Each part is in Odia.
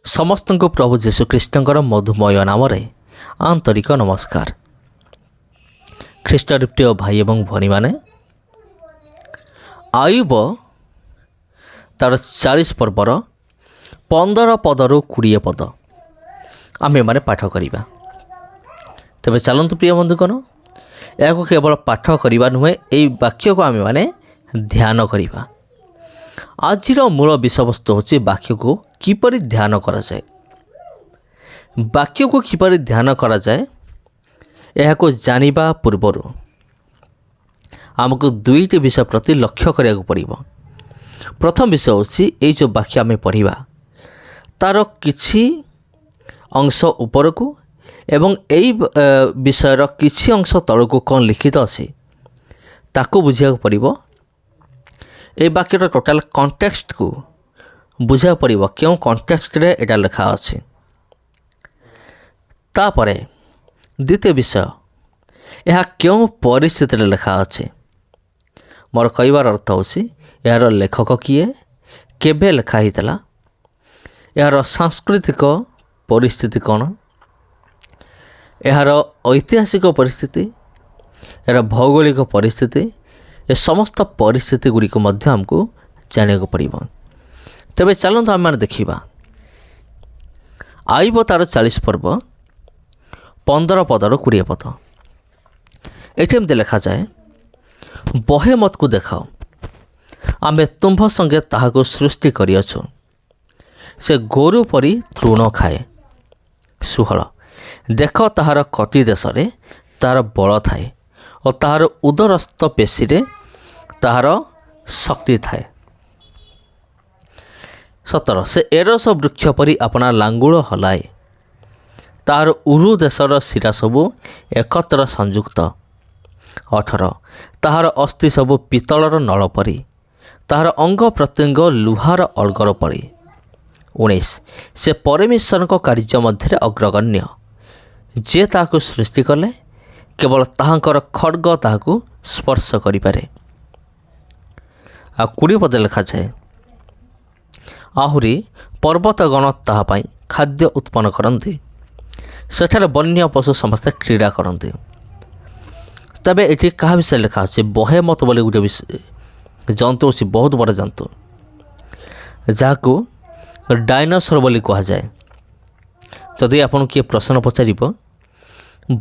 ସମସ୍ତଙ୍କୁ ପ୍ରଭୁ ଯୀଶୁଖ୍ରୀଷ୍ଟଙ୍କର ମଧୁମୟ ନାମରେ ଆନ୍ତରିକ ନମସ୍କାର। ଖ୍ରୀଷ୍ଟରେ ପ୍ରିୟ ଭାଇ ଏବଂ ଭଉଣୀମାନେ, ଆୟୁବ ତାର 40 ପର୍ବର 15 ପଦରୁ 20 ପଦ ଆମେମାନେ ପାଠ କରିବା। ତେବେ ଚାଲନ୍ତୁ ପ୍ରିୟ ବନ୍ଧୁଗଣ, ଏହାକୁ କେବଳ ପାଠ କରିବା ନୁହେଁ, ଏହି ବାକ୍ୟକୁ ଆମେମାନେ ଧ୍ୟାନ କରିବା। ଆଜିର ମୂଳ ବିଷୟବସ୍ତୁ ହେଉଛି ବାକ୍ୟକୁ କିପରି ଧ୍ୟାନ କରାଯାଏ। ବାକ୍ୟକୁ କିପରି ଧ୍ୟାନ କରାଯାଏ, ଏହାକୁ ଜାଣିବା ପୂର୍ବରୁ ଆମକୁ ଦୁଇଟି ବିଷୟ ପ୍ରତି ଲକ୍ଷ୍ୟ କରିବାକୁ ପଡ଼ିବ। ପ୍ରଥମ ବିଷୟ ହେଉଛି ଏଇ ଯେଉଁ ବାକ୍ୟ ଆମେ ପଢ଼ିବା ତା'ର କିଛି ଅଂଶ ଉପରକୁ ଏବଂ ଏହି ବିଷୟର କିଛି ଅଂଶ ତଳକୁ କ'ଣ ଲିଖିତ ଅଛି ତାକୁ ବୁଝିବାକୁ ପଡ଼ିବ। এই বাক্যর টোটাল কন্টেক্সটକୁ ବୁଝିବାକୁ ପଡ଼ିବ, କେଉଁ କଣ୍ଟେକ୍ସଟରେ ଏଇଟା ଲେଖା ଅଛି। ତାପରେ ଦ୍ୱିତୀୟ ବିଷୟ, ଏହା କେଉଁ ପରିସ୍ଥିତିରେ ଲେଖା ଅଛି। ମୋର କହିବାର ଅର୍ଥ ହେଉଛି ଏହାର ଲେଖକ କିଏ, କେବେ ଲେଖା ହେଇଥିଲା, ଏହାର ସାଂସ୍କୃତିକ ପରିସ୍ଥିତି କ'ଣ, ଏହାର ଐତିହାସିକ ପରିସ୍ଥିତି, ଏହାର ଭୌଗୋଳିକ ପରିସ୍ଥିତି, ଏ ସମସ୍ତ ପରିସ୍ଥିତି ଗୁଡ଼ିକୁ ମଧ୍ୟ ଆମକୁ ଜାଣିବାକୁ ପଡ଼ିବ। ତେବେ ଚାଲନ୍ତୁ ଆମେମାନେ ଦେଖିବା। ଆୟୁବ ତାର 40 ପର୍ବ 15 ପଦରୁ 20 ପଦ। ଏଠି ଏମିତି ଲେଖାଯାଏ, ବହେ ମତକୁ ଦେଖାଅ, ଆମେ ତୁମ୍ଭ ସଙ୍ଗେ ତାହାକୁ ସୃଷ୍ଟି କରିଅଛୁ। ସେ ଗୋରୁ ପରି ତୃଣ ଖାଏ। 16, ଦେଖ ତାହାର କଟି ଦେଶରେ ତାହାର ବଳ ଥାଏ ଓ ତାହାର ଉଦରସ୍ଥ ପେଶୀରେ ତାହାର ଶକ୍ତି ଥାଏ। 17, ସେ ଏରସ ବୃକ୍ଷ ପରି ଆପଣା ଲାଙ୍ଗୁଳ ହଲାଏ। ତାହାର ଉରୁ ଦେଶର ଶିରା ସବୁ ଏକତ୍ର ସଂଯୁକ୍ତ। 18, ତାହାର ଅସ୍ଥି ସବୁ ପିତ୍ତଳର ନଳ ପରି, ତାହାର ଅଙ୍ଗ ପ୍ରତ୍ୟଙ୍ଗ ଲୁହାର ଅର୍ଗର ପରି। 19, ସେ ପରମେଶ୍ୱରଙ୍କ କାର୍ଯ୍ୟ ମଧ୍ୟରେ ଅଗ୍ରଗଣ୍ୟ। ଯେ ତାହାକୁ ସୃଷ୍ଟି କଲେ କେବଳ ତାହାଙ୍କର ଖଡ଼୍ଗ ତାହାକୁ ସ୍ପର୍ଶ କରିପାରେ। ଆଉ 20 ପଦ ଲେଖାଯାଏ, ଆହୁରି ପର୍ବତଗଣ ତାହା ପାଇଁ ଖାଦ୍ୟ ଉତ୍ପନ୍ନ କରନ୍ତି, ସେଠାରେ ବନ୍ୟ ପଶୁ ସମସ୍ତେ କ୍ରୀଡ଼ା କରନ୍ତି। ତେବେ ଏଠି କାହା ବିଷୟରେ ଲେଖା ଅଛି? ବହେମତ ବୋଲି ଗୋଟେ ଜନ୍ତୁ ଅଛି, ବହୁତ ବଡ଼ ଜନ୍ତୁ, ଯାହାକୁ ଡାଇନୋସର ବୋଲି କୁହାଯାଏ। ଯଦି ଆପଣଙ୍କୁ କିଏ ପ୍ରଶ୍ନ ପଚାରିବ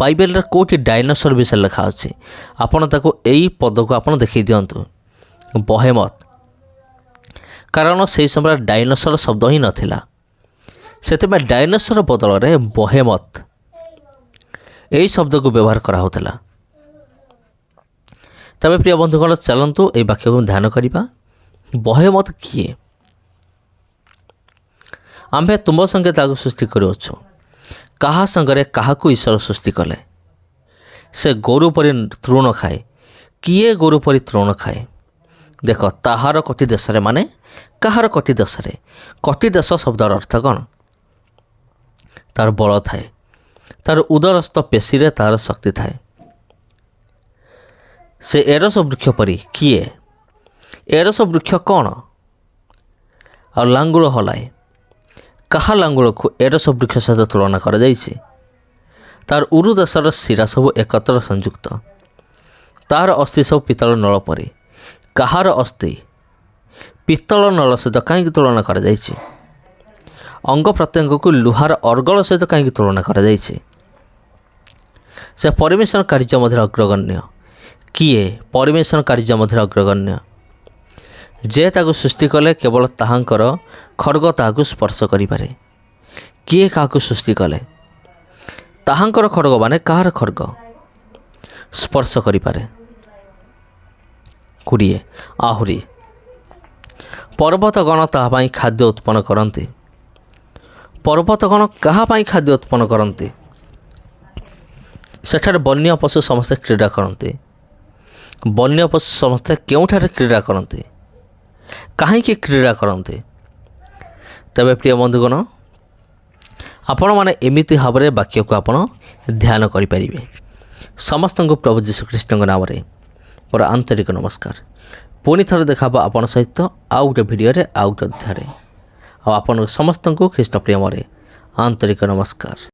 ବାଇବେଲରେ କେଉଁଠି ଡାଇନୋସର ବିଷୟରେ ଲେଖା ଅଛି, ଆପଣ ତାକୁ ଏଇ ପଦକୁ ଆପଣ ଦେଖାଇ ଦିଅନ୍ତୁ, ବହେମତ। କାରଣ ସେହି ସମୟରେ ଡାଇନୋସର ଶବ୍ଦ ହିଁ ନଥିଲା, ସେଥିପାଇଁ ଡାଇନୋସର ବଦଳରେ ବହେମତ ଏହି ଶବ୍ଦକୁ ବ୍ୟବହାର କରାହେଉଥିଲା। ତେବେ ପ୍ରିୟ ବନ୍ଧୁଗଣ, ଚାଲନ୍ତୁ ଏହି ବାକ୍ୟକୁ ଧ୍ୟାନ କରିବା। ବହେମତ କିଏ? ଆମ୍ଭେ ତୁମ ସଙ୍ଗେ ତାହାକୁ ସୃଷ୍ଟି କରିଅଛୁ। କାହା ସାଙ୍ଗରେ କାହାକୁ ଈଶ୍ୱର ସୃଷ୍ଟି କଲେ? ସେ ଗୋରୁ ପରି ତୃଣ ଖାଏ। କିଏ ଗୋରୁ ପରି ତୃଣ ଖାଏ? ଦେଖ, ତାହାର କଟି ଦେଶରେ, ମାନେ କାହାର କଟି ଦେଶରେ? କଟି ଦେଶ ଶବ୍ଦର ଅର୍ଥ କ'ଣ? ତାର ବଳ ଥାଏ, ତାର ଉଦରସ୍ଥ ପେଶୀରେ ତାର ଶକ୍ତି ଥାଏ। ସେ ଏରସ ବୃକ୍ଷ ପରି। କିଏ? ଏରସ ବୃକ୍ଷ କ'ଣ? ଆଉ ଲାଙ୍ଗୁଳ ହଲାଏ। କାହା ଲାଙ୍ଗୁଳକୁ ଏରସ ବୃକ୍ଷ ସହିତ ତୁଳନା କରାଯାଇଛି? ତାର ଉରୁ ଦେଶର ଶିରା ସବୁ ଏକତ୍ର ସଂଯୁକ୍ତ। ତାହାର ଅସ୍ଥି ସବୁ ପିତ୍ତଳ ନଳ ପରି। କାହାର ଅସ୍ଥି? ପିତ୍ତଳ ନଳ ସହିତ କାହିଁକି ତୁଳନା କରାଯାଇଛି? ଅଙ୍ଗ ପ୍ରତ୍ୟଙ୍ଗକୁ ଲୁହାର ଅର୍ଗଳ ସହିତ କାହିଁକି ତୁଳନା କରାଯାଇଛି? ସେ ପରମେଶ୍ୱର କାର୍ଯ୍ୟ ମଧ୍ୟରେ ଅଗ୍ରଗଣ୍ୟ। କିଏ ପରମେଶ୍ୱର କାର୍ଯ୍ୟ ମଧ୍ୟରେ ଅଗ୍ରଗଣ୍ୟ? ଯେ ତାକୁ ସୃଷ୍ଟି କଲେ କେବଳ ତାହାଙ୍କର ଖଡ଼୍ଗ ତାହାକୁ ସ୍ପର୍ଶ କରିପାରେ। କିଏ କାହାକୁ ସୃଷ୍ଟି କଲେ? ତାହାଙ୍କର ଖଡ଼୍ଗ, ମାନେ କାହାର ଖଡ଼୍ଗ ସ୍ପର୍ଶ କରିପାରେ। 20, ଆହୁରି ପର୍ବତଗଣ ତାହା ପାଇଁ ଖାଦ୍ୟ ଉତ୍ପନ୍ନ କରନ୍ତି। ପର୍ବତଗଣ କାହା ପାଇଁ ଖାଦ୍ୟ ଉତ୍ପନ୍ନ କରନ୍ତି? ସେଠାରେ ବନ୍ୟ ପଶୁ ସମସ୍ତେ କ୍ରୀଡ଼ା କରନ୍ତି। ବନ୍ୟ ପଶୁ ସମସ୍ତେ କେଉଁଠାରେ କ୍ରୀଡ଼ା କରନ୍ତି? କାହିଁକି କ୍ରୀଡ଼ା କରନ୍ତି? ତେବେ ପ୍ରିୟ ବନ୍ଧୁଗଣ, ଆପଣମାନେ ଏମିତି ଭାବରେ ବାକ୍ୟକୁ ଆପଣ ଧ୍ୟାନ କରିପାରିବେ। ସମସ୍ତଙ୍କୁ ପ୍ରଭୁ ଯୀଶୁଖ୍ରୀଷ୍ଟଙ୍କ ନାମରେ ମୋର ଆନ୍ତରିକ ନମସ୍କାର। ପୁଣି ଥରେ ଦେଖାହେବ ଆପଣଙ୍କ ସହିତ ଆଉ ଗୋଟେ ଭିଡ଼ିଓରେ, ଆଉ ଗୋଟେ ଅଧ୍ୟାୟରେ। ଆଉ ଆପଣଙ୍କ ସମସ୍ତଙ୍କୁ ଖ୍ରୀଷ୍ଟ ପ୍ରେମରେ ଆନ୍ତରିକ ନମସ୍କାର।